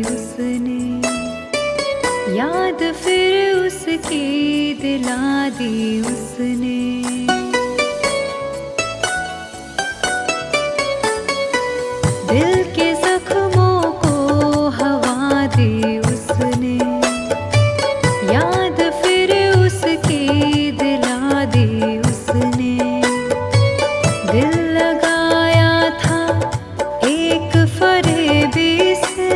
उसने, याद फिर उसकी दिला दी उसने। दिल के जख्मों को हवा दी उसने, याद फिर उसकी दिला दी उसने। दिल लगाया था एक फरेबी से,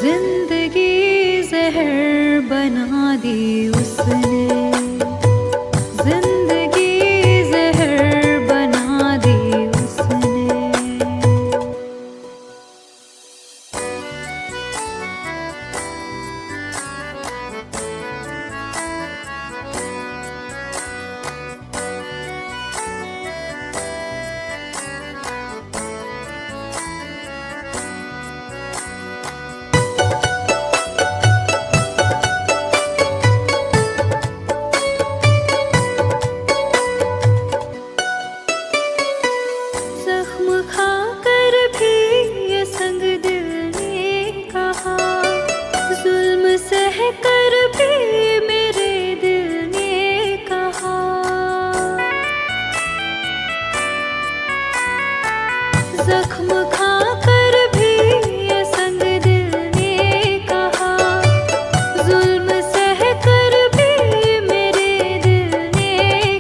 जिंदगी जहर बना दी उसने। जख्म खाकर भी ये संग दिल ने कहा, जुल्म सह कर भी मेरे दिल ने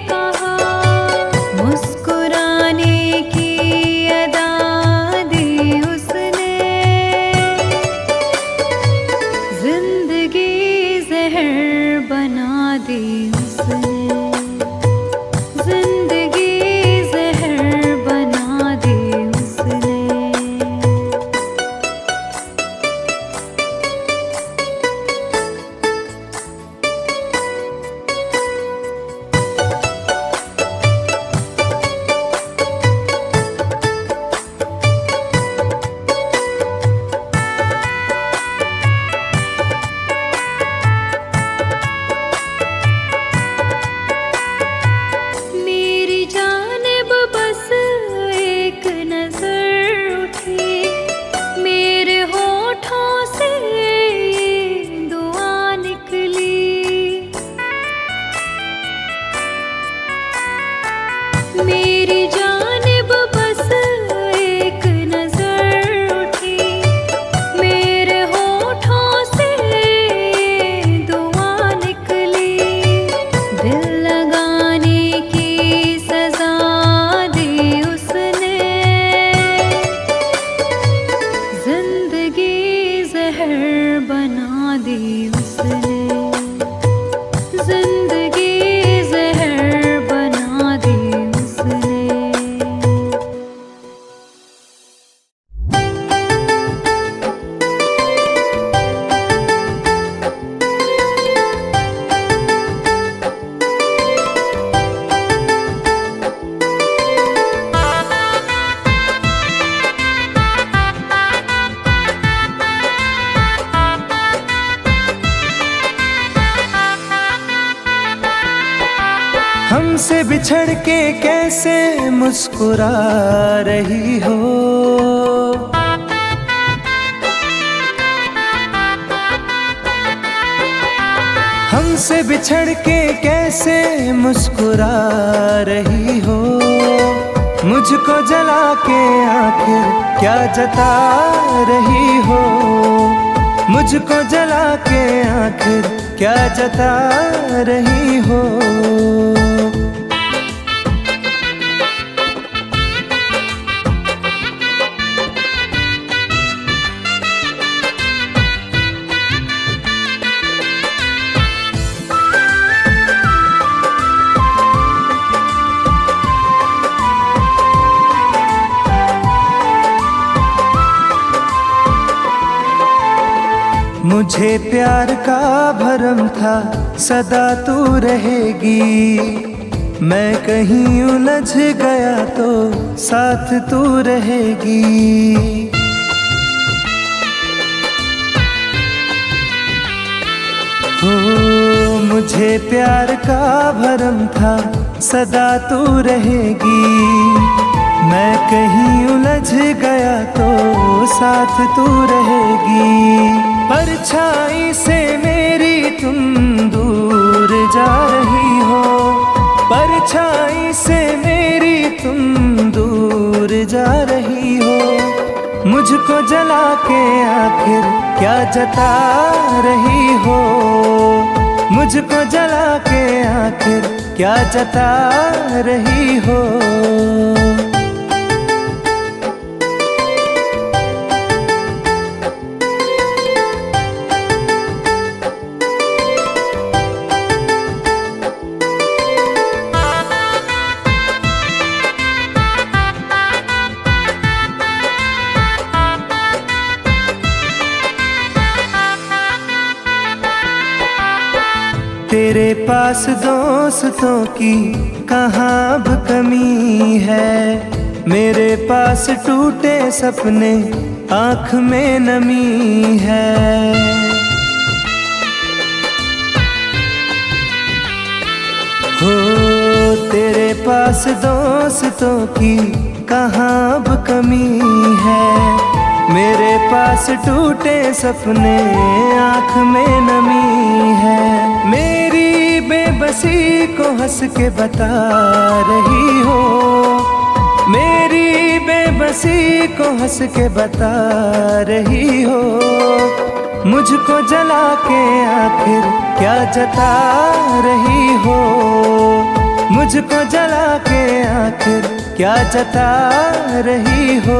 कहा। मुस्कुराने की अदा दी उसने, जिंदगी जहर बना दी उसने। मेरी जानिब बस एक नजर उठी, मेरे होठों से दुआ निकली। दिल लगाने की सजा दी उसने, जिंदगी जहर बना दी उसने। जिंदगी हमसे बिछड़ के कैसे मुस्कुरा रही हो, हमसे बिछड़ के कैसे मुस्कुरा रही हो। मुझको जला के आखिर क्या जता रही हो, मुझको जला के आखिर क्या जता रही हो। मुझे प्यार का भरम था सदा तू रहेगी, मैं कहीं उलझ गया तो साथ तू रहेगी। हो मुझे प्यार का भरम था सदा तू रहेगी, मैं कहीं उलझ गया तो साथ तू रहेगी। परछाई से मेरी तुम दूर जा रही हो, परछाई से मेरी तुम दूर जा रही हो। मुझको जला के आखिर क्या जता रही हो, मुझको जला के आखिर क्या जता रही हो। तेरे पास दोस्तों की कहाँ अब कमी है, मेरे पास टूटे सपने आँख में नमी है। हो तेरे पास दोस्तों की कहाँ अब कमी है, मेरे पास टूटे सपने आँख में नमी है। मेरी बेबसी को हंस के बता रही हो, मेरी बेबसी को हंस के बता रही हो। मुझको जला के आखिर क्या जता रही हो, मुझको जला के आखिर क्या जता रही हो।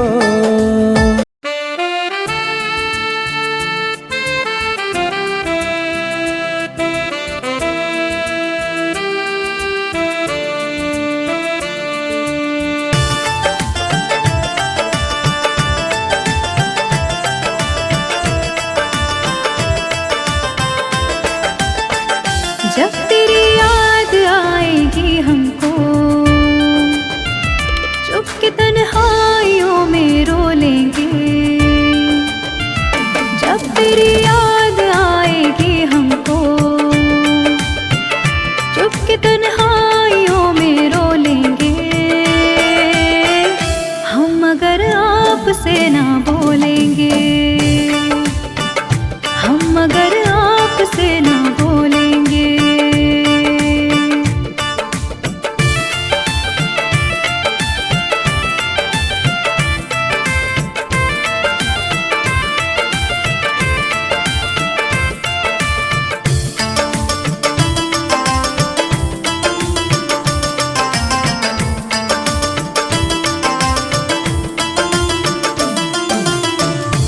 जब तेरी याद आएगी हमको, चुप के तन्हाइयों में रो लेंगे। जब तेरी याद आएगी हमको, चुप के तन्हाइयों में रो लेंगे। हम अगर आपसे ना बोलेंगे, हम अगर आपसे ना बोलेंगे।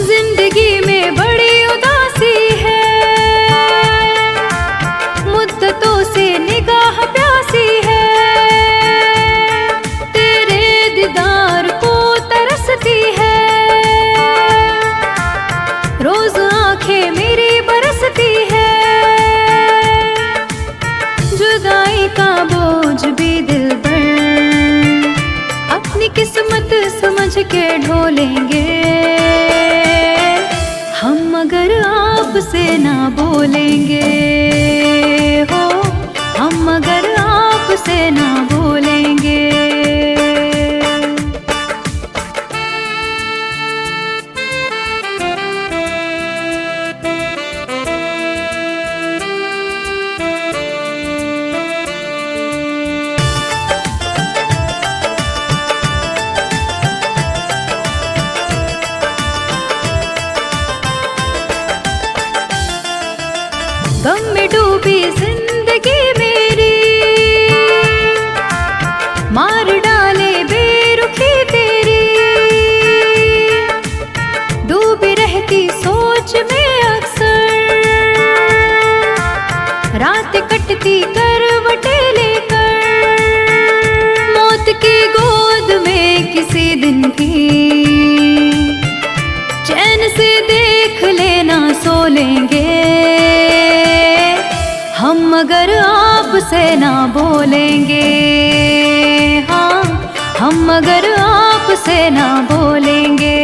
जिंदगी में बड़ी उदासी है, मुद्दतों से निगाह प्यासी है। तेरे दीदार को तरसती है, रोज आंखें मेरी बरसती है। जुदाई का बोझ भी दिल पर अपनी किस्मत समझ के ढोलेंगे। हम अगर आपसे ना बोलेंगे हो, हम अगर आपसे ना बोलेंगे। गम में डूबी जिंदगी मेरी, मार डाले बेरुखी तेरी। डूबी रहती सोच में अक्सर, रात कटती करवटे लेकर। मौत की गोद में किसी दिन की चैन से देख लेना सो लेंगे। हम अगर आपसे ना बोलेंगे, हाँ हम अगर आपसे ना बोलेंगे।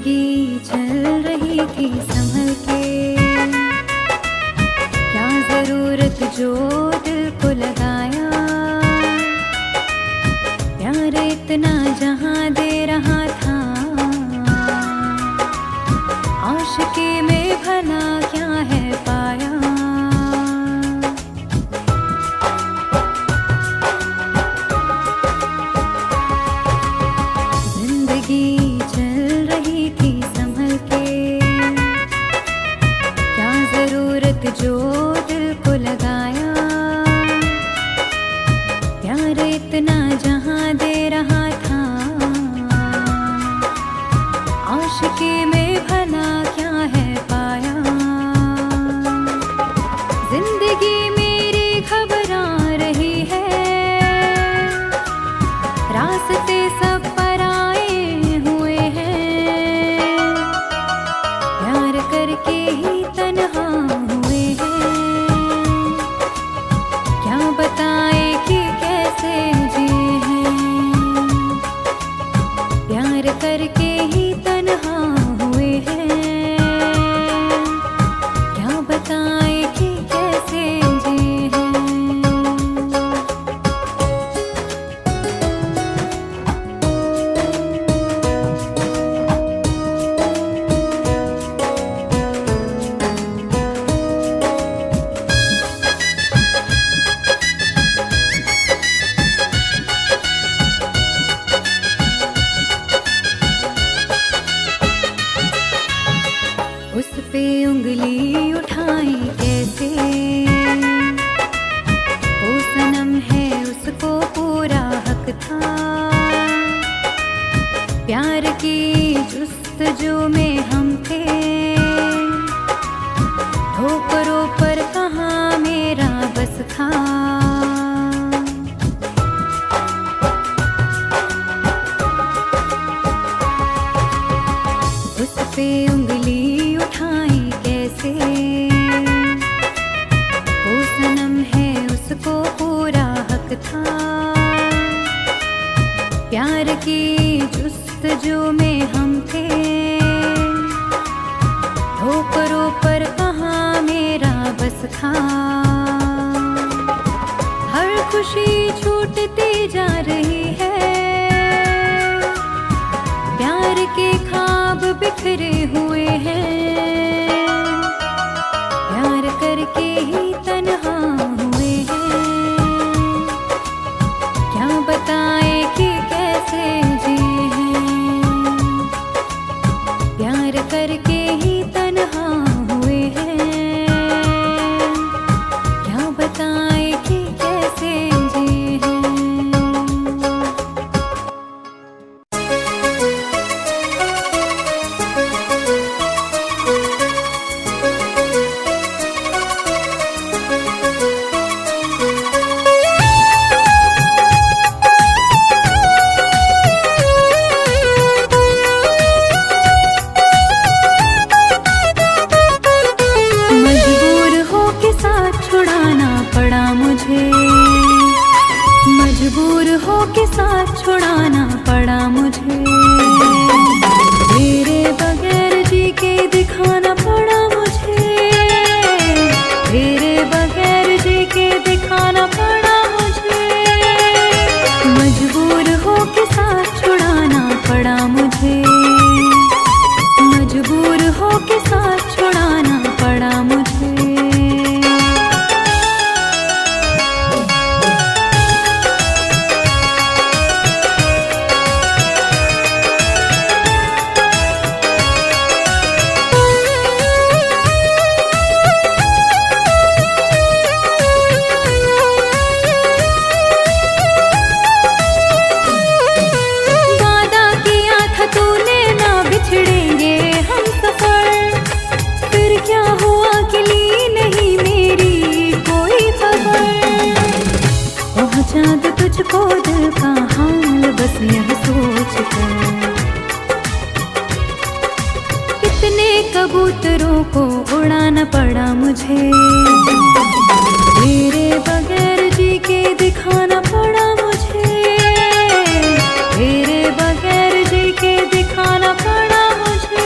जिंदगी चल रही थी संभल के, क्या जरूरत जो दिल को लगाया, प्यार इतना जहां दे रहा था, आशिकी में भला क्या है पाया। जिंदगी चल रही थी संभल के, क्या जरूरत जो दिल को लगाया, प्यार इतना जहां दे रहा था, आशिकी में भला क्या है पाया। जिंदगी मेरी घबरा रही है, रास्ते सब पराए हुए हैं, प्यार करके ही तन्हा हुए हैं, क्या बताए कि कैसे जिए हैं, प्यार करके ही तन्हा हुए हैं, क्या बताए कि कैसे जिए हैं। उस पे उंगली उठाई कैसे, वो सनम है उसको पूरा हक था, प्यार की जुस्तजू में हम थे, ठोकरों पर कहाँ मेरा बस था। उस पे उंगली उठाई कैसे, वो सनम है उसको पूरा हक था, प्यार की जुस्तजू में हम थे, ठोकरों पर कहाँ मेरा बस था। हर खुशी छूटती जा रही है, प्यार के ख्वाब बिखरे हुए हैं, प्यार करके ही तन्हा हुए हैं, क्या बताए कि कैसे जिए हैं, प्यार करके ही तन्हा हुए हैं, क्या बताए कि कैसे जिए हैं। मजबूर हो के साथ छुड़ाना पड़ा मुझे, मजबूर हो के साथ छुड़ाना पड़ा मुझे, तेरे बगैर जी के दिखाना पड़ा मुझे, तेरे बगैर जी के दिखाना पड़ा मुझे, मजबूर हो के साथ छुड़ाना पड़ा मुझे, मजबूर हो के साथ छुड़ाना पड़ा मुझे। वादा किया था तूने ना बिछड़ेंगे हम सफर, फिर क्या हुआ कि ली नहीं मेरी कोई खबर, पहुंचा दे तुझको दिल का हाल बस यह सोच कर, कितने कबूतरों को उड़ाना पड़ा मुझे, तेरे बगैर जी के दिखाना पड़ा मुझे, तेरे बगैर जी के दिखाना पड़ा मुझे,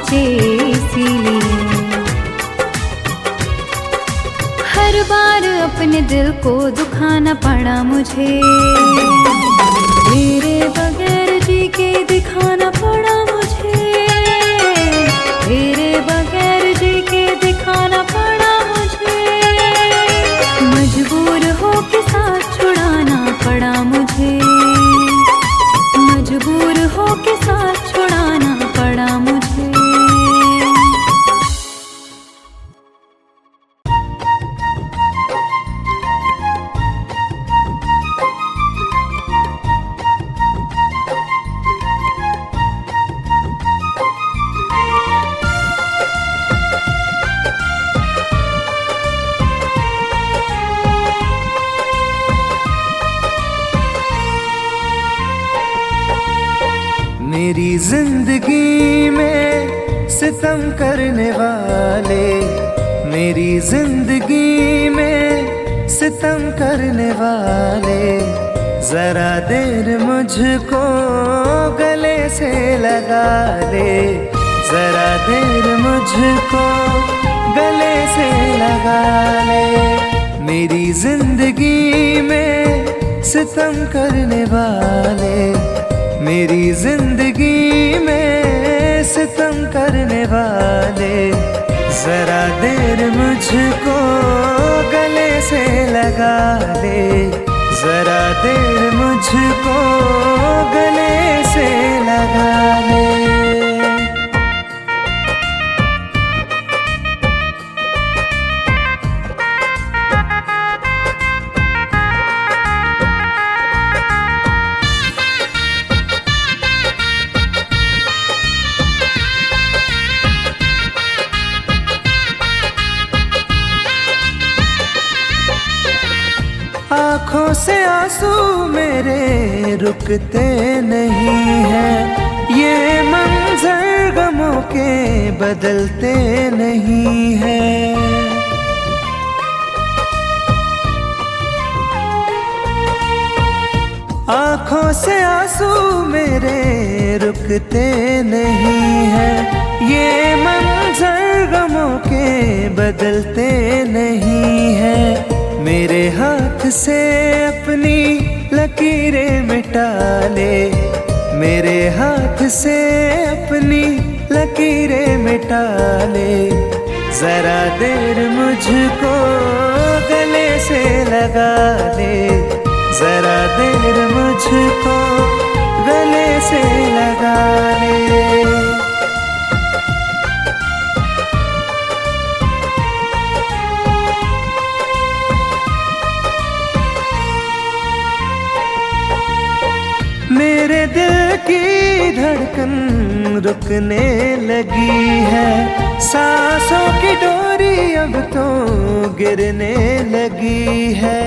पहुँचे इसीलिए। हर बार अपने दिल को दुखाना पड़ा मुझे, तेरे बगैर जी के दिखाना पड़ा मुझे, तेरे बगैर जी के दिखाना पड़ा मुझे। मजबूर हो के साथ छुड़ाना पड़ा मुझे, मजबूर हो के साथ छुड़ाना पड़ा मुझे। मेरी जिंदगी में सितम करने वाले, मेरी जिंदगी में सितम करने वाले, जरा देर मुझको गले से लगा ले, जरा देर मुझको गले से लगा ले। मेरी जिंदगी में सितम करने वाले, मेरी जिंदगी में सितम करने वाले, जरा देर मुझको गले से लगा ले, जरा देर मुझको गले से लगा ले। आँखों से आंसू मेरे रुकते नहीं हैं, ये मंजर गमों के बदलते नहीं हैं। आँखों से आंसू मेरे रुकते नहीं हैं, ये मंजर गमों के बदलते नहीं हैं। मेरे हाथ से अपनी लकीरें मिटा ले, मेरे हाथ से अपनी लकीरें मिटा ले, जरा देर मुझको गले से लगा ले, जरा देर मुझको गले से लगा ले। मेरे दिल की धड़कन रुकने लगी है, सांसों की डोरी अब तो गिरने लगी है।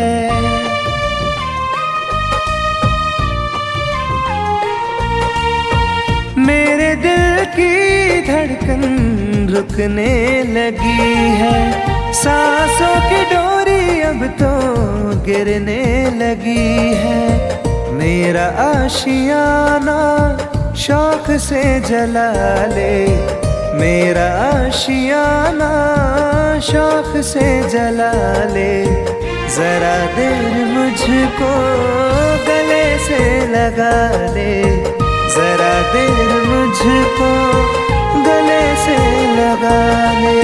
मेरे दिल की धड़कन रुकने लगी है, सांसों की डोरी अब तो गिरने लगी है। मेरा आशियाना शौक से जला ले, मेरा आशियाना शौक से जला ले, जरा देर मुझको गले से लगा ले, जरा देर मुझको गले से लगा ले।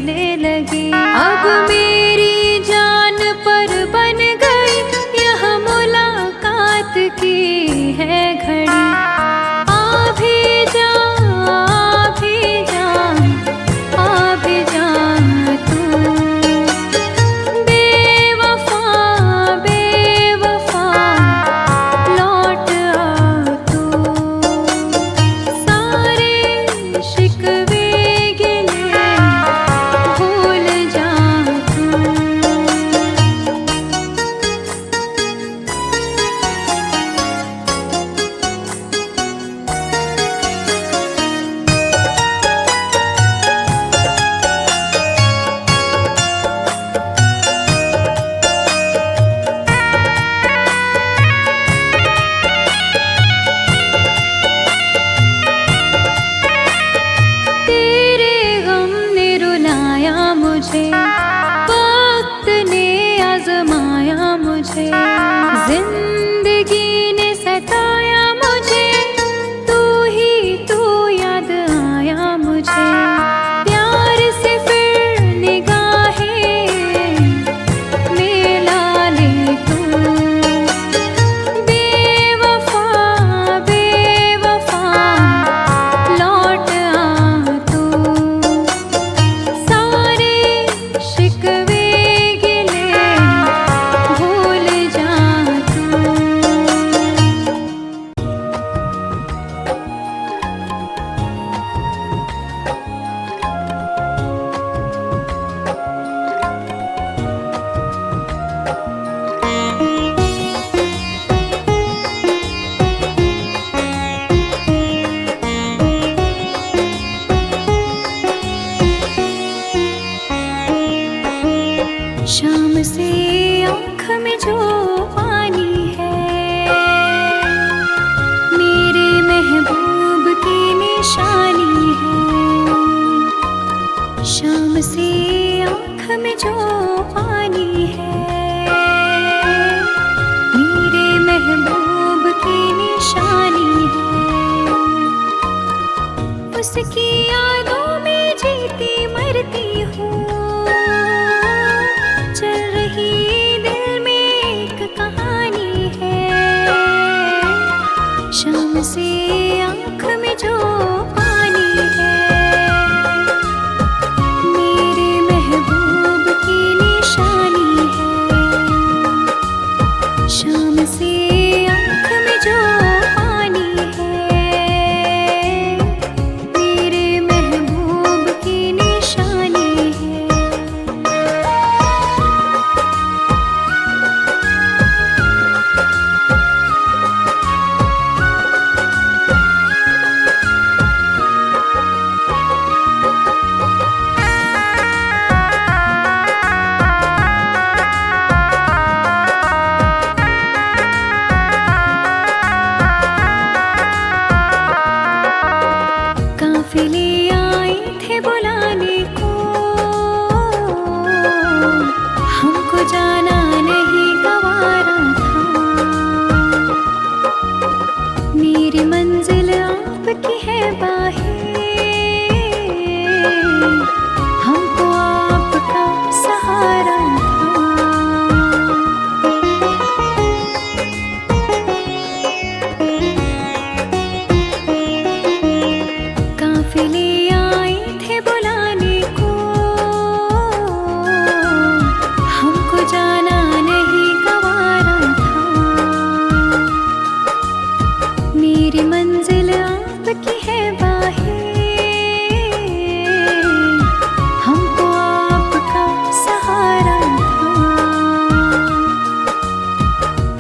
गले लगे। अब मेरी जान पर बन गई यह मुलाकात की है घड़ी। आ भी जा, आ भी जा, आ भी जा तू बेवफा, बेवफा लौट आ तू। सारे शिकवे गिले भूल जा तू। तेरे गम ने रुलाया मुझे, वक्त ने आजमाया मुझे, जिंदगी ने सताया मुझे, तू ही तू याद आया मुझे। प्यार से फिर निगाहें मिला ले तू। बेवफा, बेवफा लौट आ तू। सारे शिकवे गिले भूल जा तू। शाम से आँख में जो पानी है, मेरे महबूब की निशानी है। शाम से आँख में जो पानी है, मेरे महबूब की निशानी है। उसकी यादों में जीती मरती हूँ, चल रही दिल में एक कहानी है। शाम से आँख में जो पानी है, मेरे महबूब की निशानी है। शाम से आँख में जो पानी है, मेरे महबूब की निशानी है। काफिले आए थे बुलाने को, हमको जाना नहीं गवारा था। मेरी मंजिल आपकी है बाहें, हमको आपका सहारा था। काफिले आए थे बुलाने को, हमको जाना नहीं गवारा था। मेरी मंजिल आपकी है बाहें, हमको आपका सहारा था।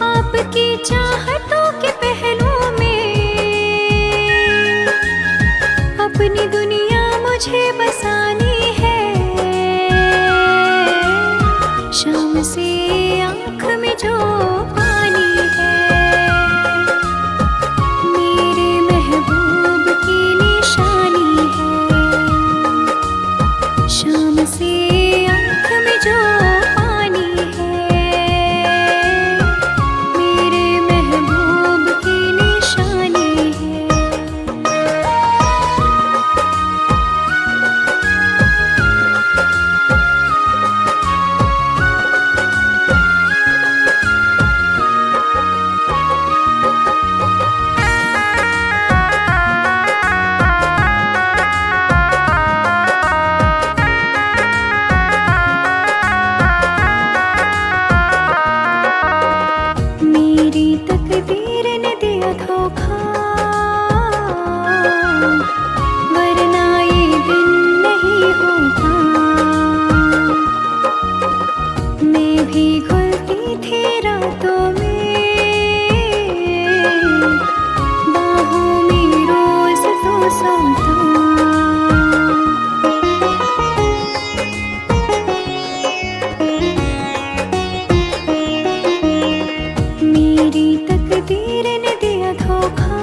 आपकी चाहतों के पहलू में अपनी दुनिया मुझे बसानी है। शाम से आँख में जो पानी है, मेरे धोखा,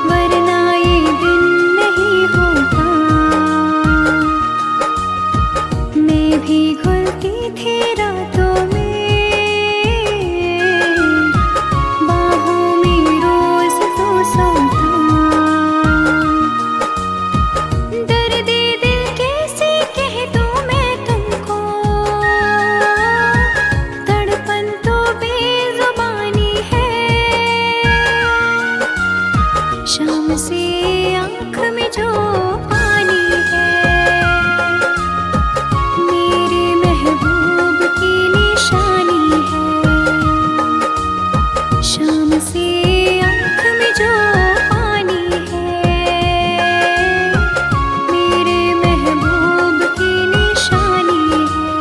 वरना ये दिन नहीं होता। मैं भी घुलती थी रातों में, बाहों में रोज तो सोता। दर्द दिल कैसे कह दूं मैं तुमको, तड़पन तो बेजुबानी है। शाम से आँख में जो पानी है, मेरे महबूब की निशानी है। शाम से आँख में जो पानी है, मेरे महबूब की निशानी है।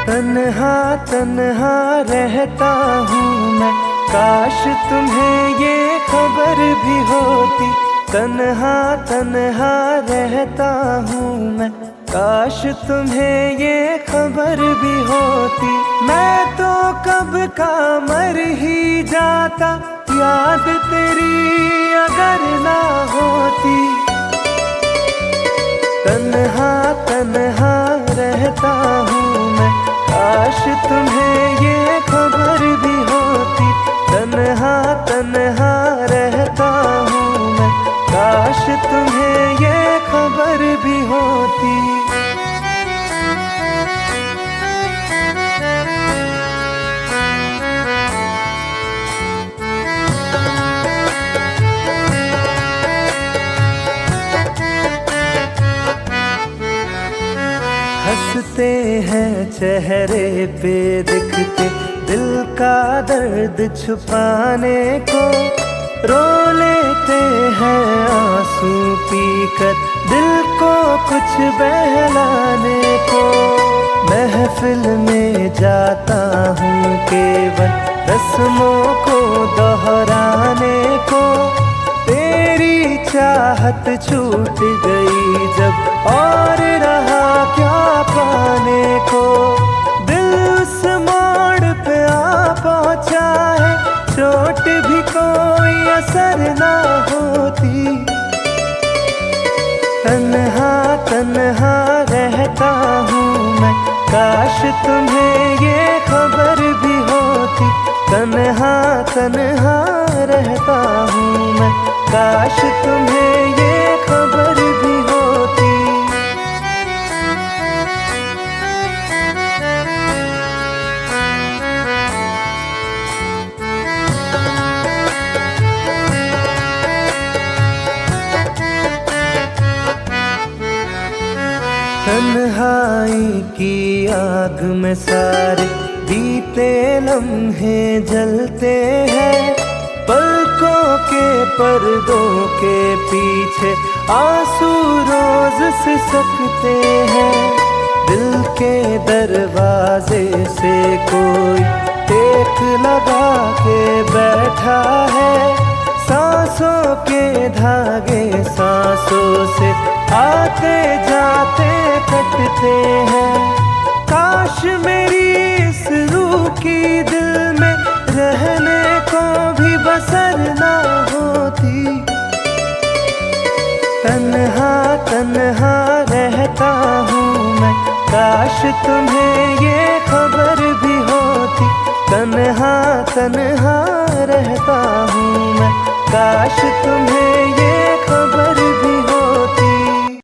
तन्हा तन्हा रहता हूँ मैं, काश तुम्हें ये खबर भी होती। तन्हा तन्हा रहता हूँ मैं, काश तुम्हें ये खबर भी होती। मैं तो कब का मर ही जाता, याद तेरी अगर ना होती। तन्हा तन्हा रहता हूँ मैं, काश तुम्हें ये खबर भी होती। तन्हा तन्हा रहता हूँ मैं, काश तुम्हें ये खबर भी होती। हंसते हैं चेहरे पे दिखते, दिल का दर्द छुपाने को। रो लेते हैं आंसू पीकर, दिल को कुछ बहलाने को। महफिल में जाता हूँ केवल रस्मों को दोहराने को। तेरी चाहत छूट गई जब, और रहा क्या पाने को। दिल उस मोड़ पे आ पहुंचा है, चोट भी कोई असर ना होती। तन्हा तन्हा रहता हूँ मैं, काश तुम्हें ये खबर भी होती। तन्हा तन्हा रहता हूँ मैं, काश तुम्हें ये खबर भी होती। तन्हाई की आग में सारे बीते लम्हे जलते हैं। पलकों के पर्दों के पीछे आंसू रोज सिसकते हैं। दिल के दरवाजे से कोई टेक लगा के बैठा है। सांसों के धागे सांसों से आते जाते कटते हैं। काश मेरी इस रूह की दिल में रहने को भी बसर ना होती। तन्हा तन्हा रहता हूँ मैं, काश तुम्हें ये खबर भी होती। तन्हा तन्हा रहता हूँ मैं, काश तुम्हें ये